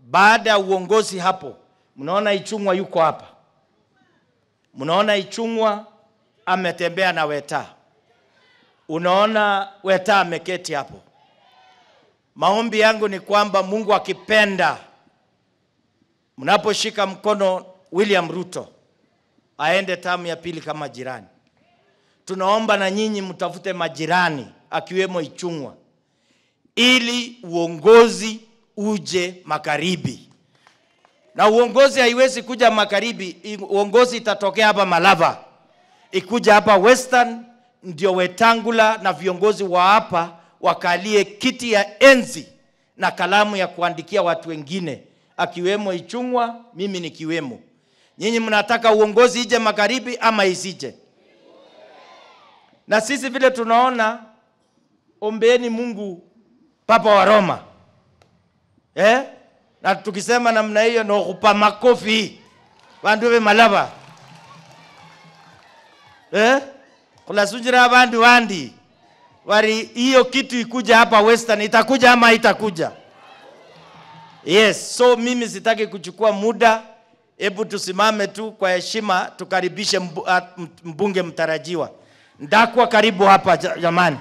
baada ya uongozi hapo, mnaona Ichung'wa yuko hapa. Mnaona Ichung'wa ametembea na Weta. Unaona Weta ameketi hapo. Maombi yangu ni kwamba Mungu akipenda, mnaposhika mkono William Ruto aende tamu ya pili kama jirani. Tunaomba na nyinyi mtafute majirani akiwemo Ichung'wa, ili uongozi uje magharibi. Na uongozi haiwezi kuja magharibi, uongozi itatokea hapa Malava, ikuja hapa Western, ndio Wetangula na viongozi wa hapa wakalie kiti ya enzi na kalamu ya kuandikia watu wengine, akiwemo Ichung'wa, mimi nikiwemo. Nyinyi mnataka uongozi ije magharibi ama isije? Na sisi vile tunaona, ombeeni Mungu Papa wa Roma. Na tukisema namna hiyo no kupa makofi bandu be Malava. Kula sunjira bandu wandi wari hiyo kitu ikuja hapa Western, itakuja ama itakuja? Yes, so mimi sitaki kuchukua muda. Hebu tusimame tu kwa heshima tukaribishe mbunge mtarajiwa. Ndakwa karibu hapa jamani.